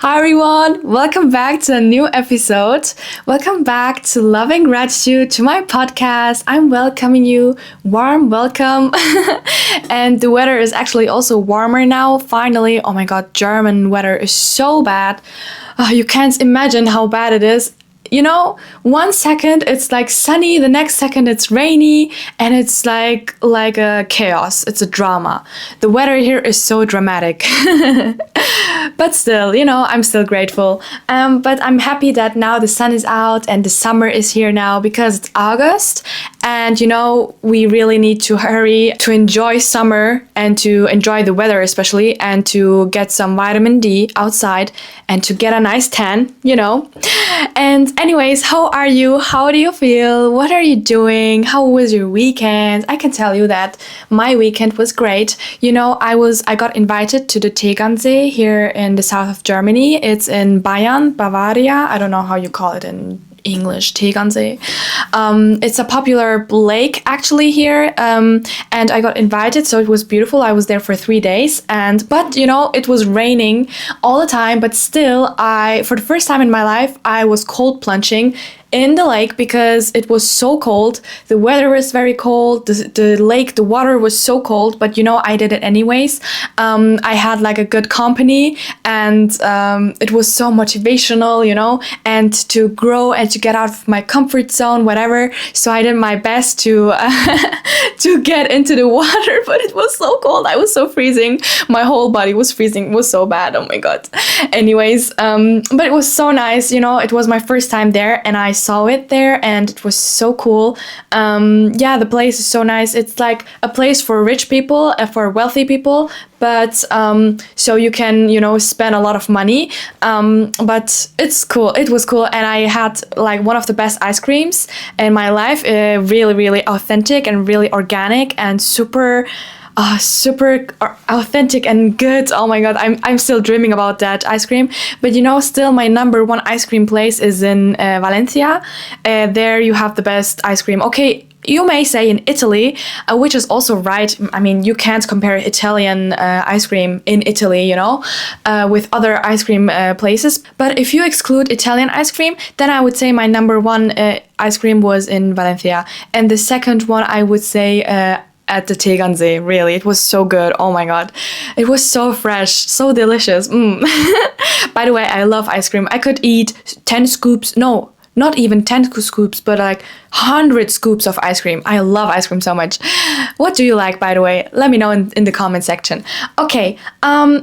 Hi everyone, welcome back to a new episode. Welcome back to Loving Gratitude, to my podcast. I'm welcoming you, warm welcome. And the weather is actually also warmer now, finally. Oh my god, German weather is so bad. You can't imagine how bad it is. You know, 1 second it's like sunny, the next second it's rainy, and it's like a chaos. It's a drama. The weather here is so dramatic. But still, I'm still grateful. But I'm happy that now the sun is out and the summer is here now because it's August. And we really need to hurry to enjoy summer and to enjoy the weather especially, and to get some vitamin D outside and to get a nice tan, And anyways, how are you? How do you feel? What are you doing? How was your weekend? I can tell you that my weekend was great. I got invited to the Tegernsee here in the south of Germany. It's in Bayern, Bavaria. I don't know how you call it in English, Tegernsee. It's a popular lake actually here, and I got invited, so it was beautiful. I was there for 3 days, but it was raining all the time. But still, for the first time in my life, I was cold plunging in the lake because it was so cold. The weather was very cold. The lake, the water was so cold, but I did it anyways. I had like a good company, and it was so motivational, and to grow and to get out of my comfort zone, whatever. So I did my best to to get into the water, but it was so cold. I was so freezing. My whole body was freezing. It was so bad. Oh my god. Anyways, but it was so nice. It was my first time there, and I saw it there, and it was so cool. The place is so nice. It's like a place for rich people, for wealthy people, but so you can spend a lot of money, but it's cool. It was cool, and I had like one of the best ice creams in my life. Really, really authentic and really organic and super authentic and good. Oh my god, I'm still dreaming about that ice cream. But still my number one ice cream place is in Valencia. There you have the best ice cream. Okay, you may say in Italy, which is also right. I mean, you can't compare Italian ice cream in Italy, with other ice cream places. But if you exclude Italian ice cream, then I would say my number one ice cream was in Valencia. And the second one, I would say at the Tegernsee. Really, it was so good. Oh my god, it was so fresh, so delicious. By the way, I love ice cream. I could eat 10 scoops. No, not even 10 scoops, but like 100 scoops of ice cream. I love ice cream so much. What do you like, by the way? Let me know in the comment section. Okay,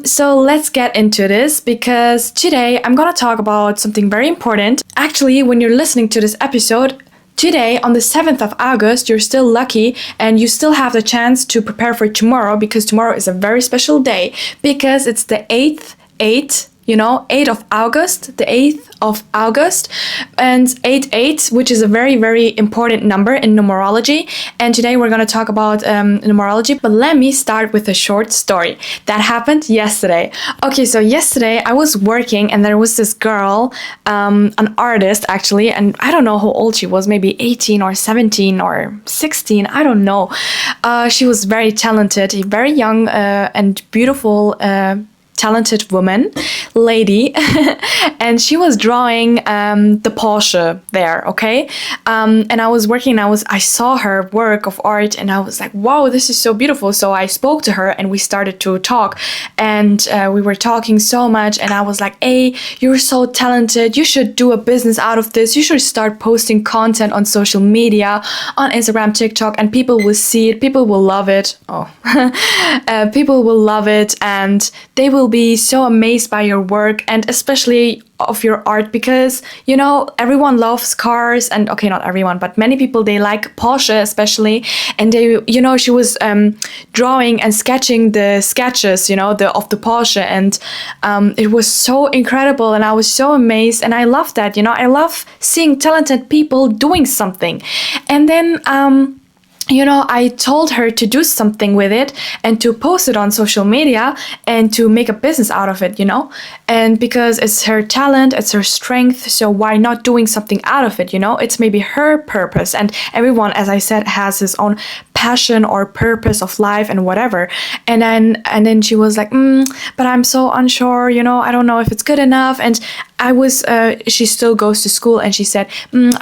so let's get into this, because today I'm gonna talk about something very important. Actually, when you're listening to this episode, today, on the 7th of August, you're still lucky and you still have the chance to prepare for tomorrow, because tomorrow is a very special day, because it's the 8th of August, the 8th of August, and 8, which is a very, very important number in numerology. And today we're going to talk about numerology, but let me start with a short story that happened yesterday. Okay, so yesterday I was working, and there was this girl, an artist actually, and I don't know how old she was, maybe 18 or 17 or 16, I don't know. She was very talented, very young and beautiful, talented lady, and she was drawing the Porsche there, okay? And I was working, I saw her work of art, and I was like, wow, this is so beautiful. So I spoke to her, and we started to talk, and we were talking so much, and I was like, hey, you're so talented, you should do a business out of this, you should start posting content on social media, on Instagram, TikTok, and people will see it, people will love it. People will love it, and they will be so amazed by your work, and especially of your art, because everyone loves cars, and okay, not everyone, but many people, they like Porsche especially, and they she was drawing and sketching the sketches of the Porsche, and it was so incredible, and I was so amazed, and I love that. I love seeing talented people doing something. And then I told her to do something with it and to post it on social media and to make a business out of it, and because it's her talent, it's her strength, so why not doing something out of it? It's maybe her purpose, and everyone, as I said, has his own passion or purpose of life and whatever. And then she was like, but I'm so unsure, I don't know if it's good enough. And she still goes to school, and she said,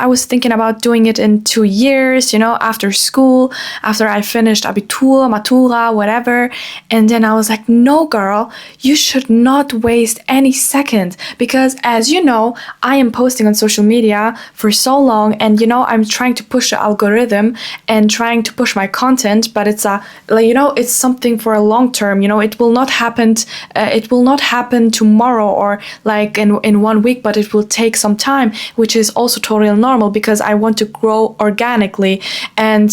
I was thinking about doing it in 2 years, after school, after I finished Abitur, Matura, whatever. And then I was like, no, girl, you should not waste any second, because as you know, I am posting on social media for so long, and I'm trying to push the algorithm and trying to push my content, but it's it's something for a long term. It will not happen. It will not happen tomorrow or like in 1 week, but it will take some time, which is also totally normal, because I want to grow organically and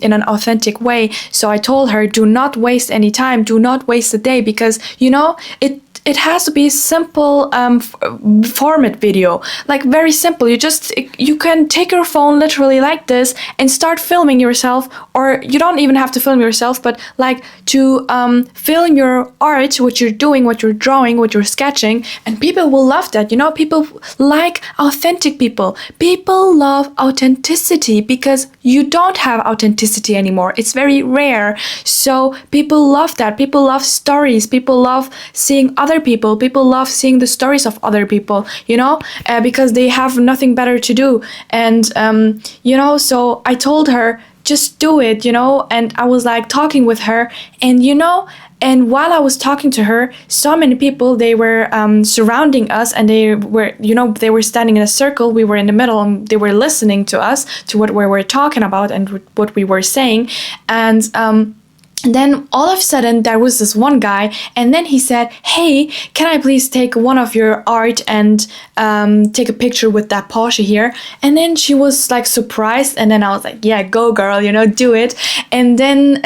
in an authentic way. So I told her, do not waste any time, do not waste a day, because it has to be a simple format video, like very simple. You can take your phone literally like this and start filming yourself, or you don't even have to film yourself, but like to film your art, what you're doing, what you're drawing, what you're sketching, and people will love that. People like authentic people. People love authenticity, because you don't have authenticity anymore. It's very rare. So people love that. People love stories. People love seeing other people. People love seeing the stories of other people, because they have nothing better to do. And, so I told her, just do it, and I was like talking with her, and, and while I was talking to her, so many people, they were surrounding us, and they were standing in a circle. We were in the middle, and they were listening to us, to what we were talking about and what we were saying. And then all of a sudden there was this one guy, and then he said, hey, can I please take one of your art and take a picture with that Porsche here? And then she was like surprised, and then I was like, yeah, go girl, do it. And then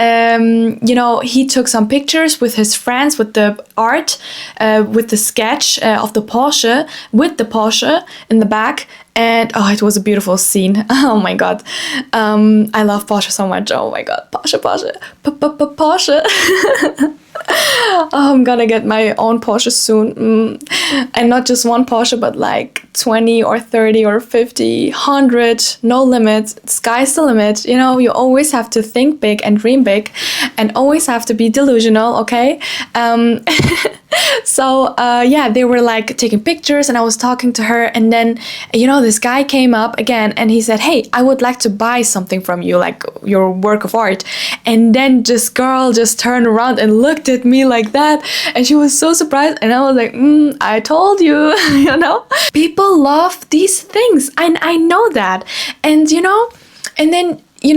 he took some pictures with his friends, with the art, with the sketch of the Porsche, with the Porsche in the back. And it was a beautiful scene. Oh my god. I love Porsche so much. Oh my god. Porsche. I'm gonna get my own Porsche soon. And not just one Porsche, but like 20 or 30 or 50, 100, no limit. Sky's the limit. You always have to think big and dream big, and always have to be delusional, okay? So they were like taking pictures, and I was talking to her, and then this guy came up again, and he said, hey, I would like to buy something from you, like your work of art. And then this girl just turned around and looked at me like that, and she was so surprised, and I was like, I told you. People love these things, and I know that. And and then he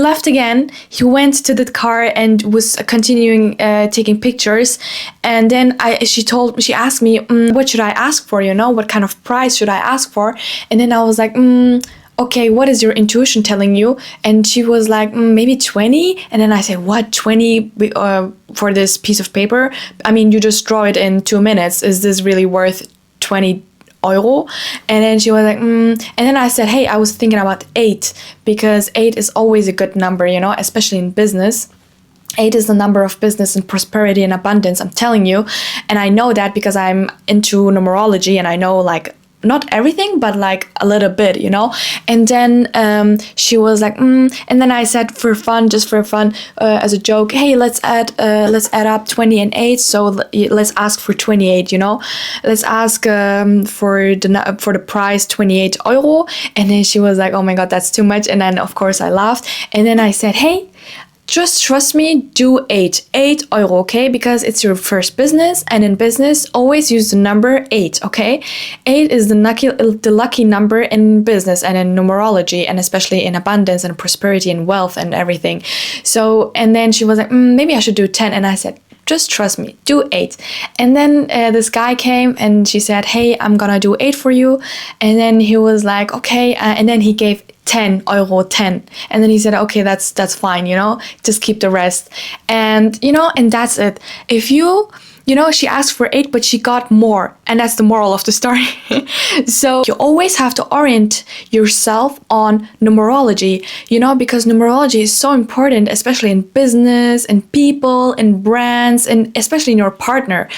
left again. He went to the car and was continuing taking pictures. And then she asked me, what should I ask for? What kind of price should I ask for? And then I was like, okay, what is your intuition telling you? And she was like, maybe 20. And then I said, what, 20 for this piece of paper? I mean, you just draw it in 2 minutes. Is this really worth 20 euro? And then she was like, and then I said, hey, I was thinking about 8, because 8 is always a good number, especially in business. 8 is the number of business and prosperity and abundance, I'm telling you. And I know that because I'm into numerology, and I know like not everything, but like a little bit, And then she was like, and then I said, just for fun, as a joke, hey, let's add up 20 and 8. So let's ask for 28, Let's ask for the price 28 euro. And then she was like, oh my god, that's too much. And then of course I laughed. And then I said, hey, just trust me, do 8 euro, okay? Because it's your first business, and in business, always use the number 8, okay? 8 is the lucky number in business and in numerology, and especially in abundance and prosperity and wealth and everything. So, and then she was like, maybe I should do 10. And I said, just trust me, do 8. And then this guy came, and she said, hey, I'm gonna do 8 for you. And then he was like, okay. And then he gave 10 euro, 10. And then he said, okay, that's fine, just keep the rest. And, and that's it. If she asked for 8, but she got more. And that's the moral of the story. So you always have to orient yourself on numerology, because numerology is so important, especially in business, in people, in brands, and especially in your partner.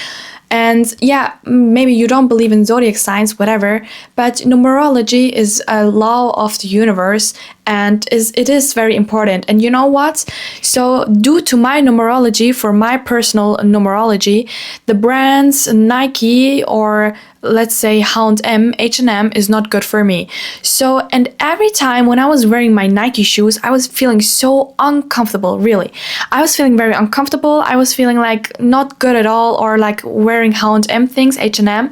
And yeah, maybe you don't believe in zodiac signs, whatever, but numerology is a law of the universe, and it is very important. And you know what? So due to my numerology, for my personal numerology, the brands Nike or let's say H&M is not good for me. So, and every time when I was wearing my Nike shoes, I was feeling so uncomfortable, really. I was feeling very uncomfortable. I was feeling like not good at all, or like wearing H&M things, H&M.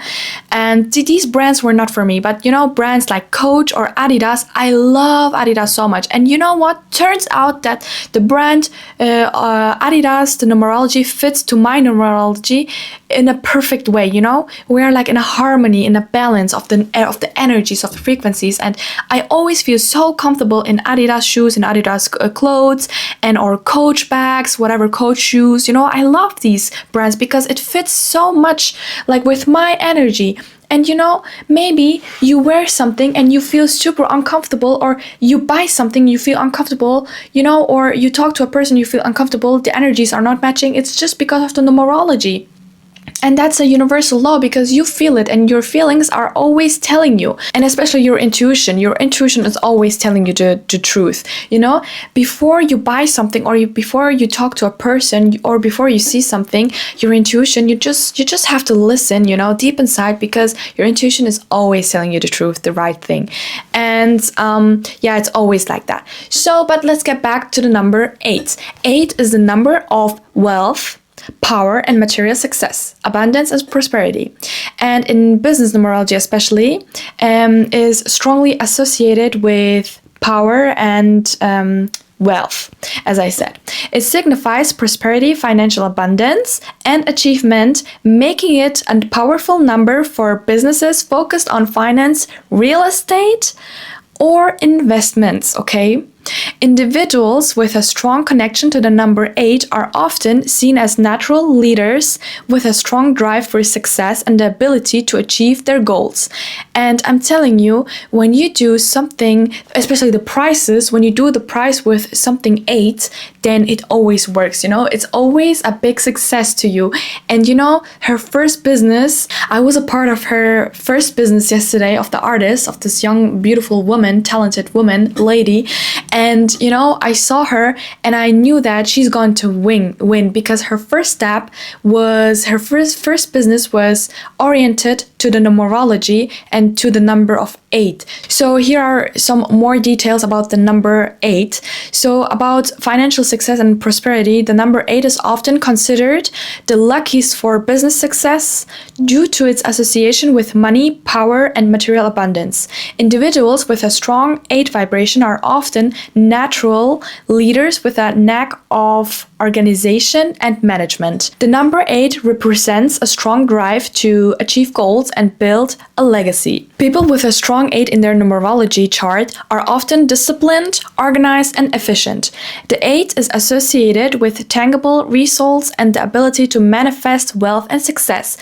And these brands were not for me. But you know, brands like Coach or Adidas, I love Adidas so much. And you know what? Turns out that the brand Adidas, the numerology fits to my numerology in a perfect way, you know? We're like in a harmony, in a balance of the energies, of the frequencies, and I always feel so comfortable in Adidas shoes and Adidas clothes and or Coach bags, whatever, Coach shoes. You know, I love these brands because it fits so much like with my energy. And you know, maybe you wear something and you feel super uncomfortable, or you buy something you feel uncomfortable, you know, or you talk to a person you feel uncomfortable, the energies are not matching. It's just because of the numerology. And that's a universal law, because you feel it and your feelings are always telling you, and especially your intuition is always telling you the truth. You know, before you buy something, or before you talk to a person, or before you see something, your intuition, you just have to listen, you know, deep inside, because your intuition is always telling you the truth, the right thing. And yeah, it's always like that. So, but let's get back to the number 8. 8 is the number of wealth, power, and material success, abundance and prosperity. And in business numerology especially, is strongly associated with power and wealth, as I said. It signifies prosperity, financial abundance, and achievement, making it a powerful number for businesses focused on finance, real estate, or investments, okay? Individuals with a strong connection to the number 8 are often seen as natural leaders with a strong drive for success and the ability to achieve their goals. And I'm telling you, when you do something, especially the prices, when you do the price with something 8, then it always works, you know? It's always a big success to you. And you know, her first business, I was a part of her first business yesterday, of the artist, of this young, beautiful woman, talented woman, lady. And you know, I saw her and I knew that she's going to win, because her first step was, her first business was oriented to the numerology and to the number of 8. So here are some more details about the number 8. So about financial success and prosperity, the number 8 is often considered the luckiest for business success due to its association with money, power, and material abundance. Individuals with a strong 8 vibration are often natural leaders with a knack of organization and management. The number 8 represents a strong drive to achieve goals and build a legacy. People with a strong 8 in their numerology chart are often disciplined, organized, and efficient. The 8 is associated with tangible results and the ability to manifest wealth and success.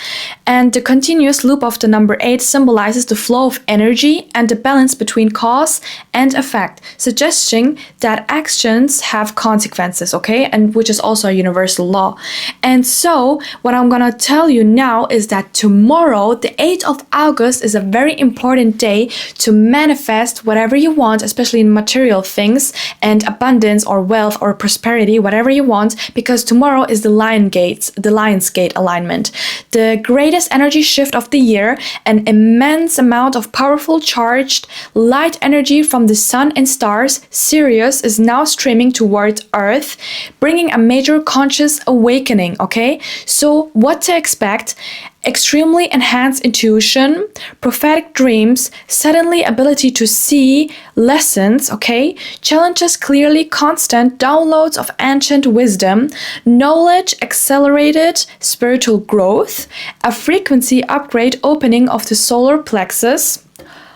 And the continuous loop of the number 8 symbolizes the flow of energy and the balance between cause and effect, suggesting that actions have consequences, okay? And which is also a universal law. And so, what I'm gonna tell you now is that tomorrow, the 8th of August, is a very important day to manifest whatever you want, especially in material things and abundance or wealth or prosperity, whatever you want, because tomorrow is the Lion's Gate alignment, the greatest energy shift of the year. An immense amount of powerful charged light energy from the sun and stars, Sirius, is now streaming towards Earth, bringing a major conscious awakening, okay? So what to expect? Extremely enhanced intuition, prophetic dreams, suddenly ability to see lessons, okay? Challenges clearly, constant downloads of ancient wisdom, knowledge, accelerated spiritual growth, a frequency upgrade, opening of the solar plexus,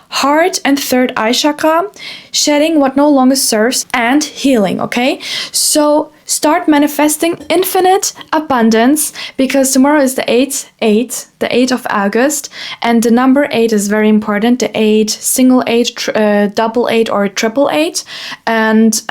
heart and third eye chakra, shedding what no longer serves, and healing, okay? So start manifesting infinite abundance, because tomorrow is the 8th of August, and the number 8 is very important. The 8, single 8, double 8, or triple 8. And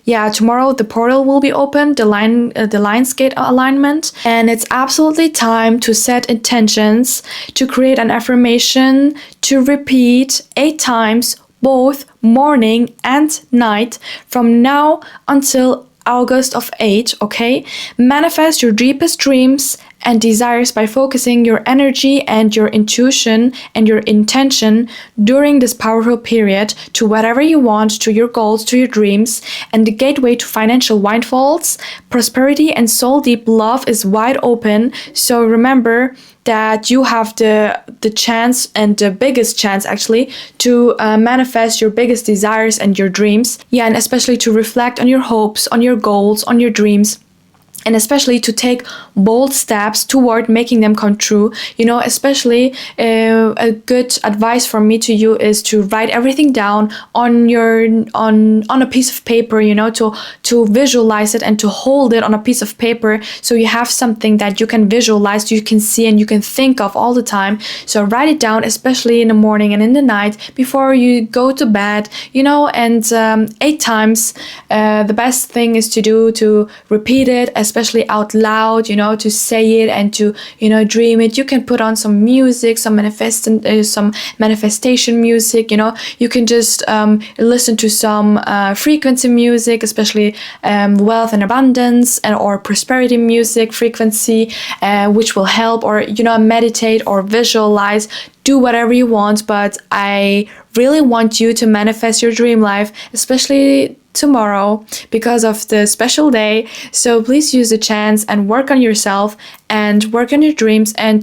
yeah, tomorrow the portal will be open, the Lion's Gate alignment, and it's absolutely time to set intentions, to create an affirmation, to repeat 8 times both morning and night from now until August of 8, okay? Manifest your deepest dreams and desires by focusing your energy and your intuition and your intention during this powerful period to whatever you want, to your goals, to your dreams, and the gateway to financial windfalls, prosperity, and soul deep love is wide open. So remember that you have the chance, and the biggest chance actually, to manifest your biggest desires and your dreams. Yeah, and especially to reflect on your hopes, on your goals, on your dreams, and especially to take bold steps toward making them come true. You know, especially a good advice from me to you is to write everything down on your on a piece of paper, you know, to visualize it and to hold it on a piece of paper, so you have something that you can visualize, you can see, and you can think of all the time. So write it down, especially in the morning and in the night before you go to bed, you know, and 8 times. The best thing is to do to repeat it, especially out loud, you know, to say it and to, you know, dream it. You can put on some music, some manifestation music, you know. You can just listen to some frequency music, especially wealth and abundance, and or prosperity music frequency, which will help, or, you know, meditate or visualize. Do whatever you want, but I really want you to manifest your dream life, especially tomorrow, because of the special day. So please use the chance and work on yourself and work on your dreams and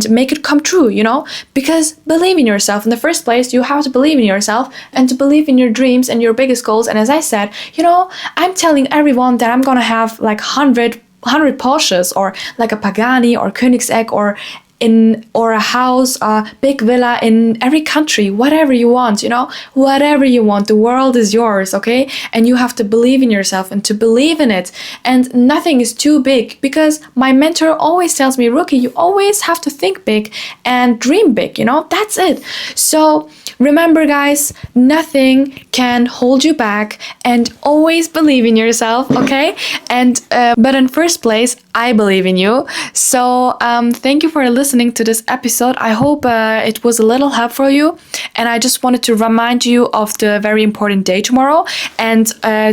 make it come true, you know, because believe in yourself. In the first place, you have to believe in yourself and to believe in your dreams and your biggest goals. And as I said, you know, I'm telling everyone that I'm gonna have like 100 Porsches, or like a Pagani or Koenigsegg, or a house, a big villa in every country, whatever you want, you know, whatever you want. The world is yours, okay? And you have to believe in yourself and to believe in it. And nothing is too big, because my mentor always tells me, Rookie, you always have to think big and dream big, you know, that's it. So remember, guys, nothing can hold you back, and always believe in yourself, okay? And but in first place, I believe in you. So thank you for listening to this episode. I hope it was a little help for you, and I just wanted to remind you of the very important day tomorrow, and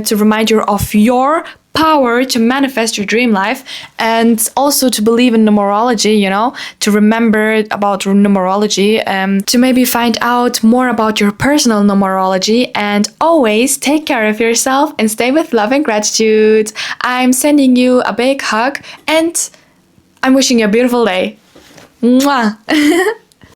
to remind you of your power to manifest your dream life, and also to believe in numerology, you know, to remember about numerology, to maybe find out more about your personal numerology. And always take care of yourself and stay with love and gratitude. I'm sending you a big hug, and I'm wishing you a beautiful day. Mwah!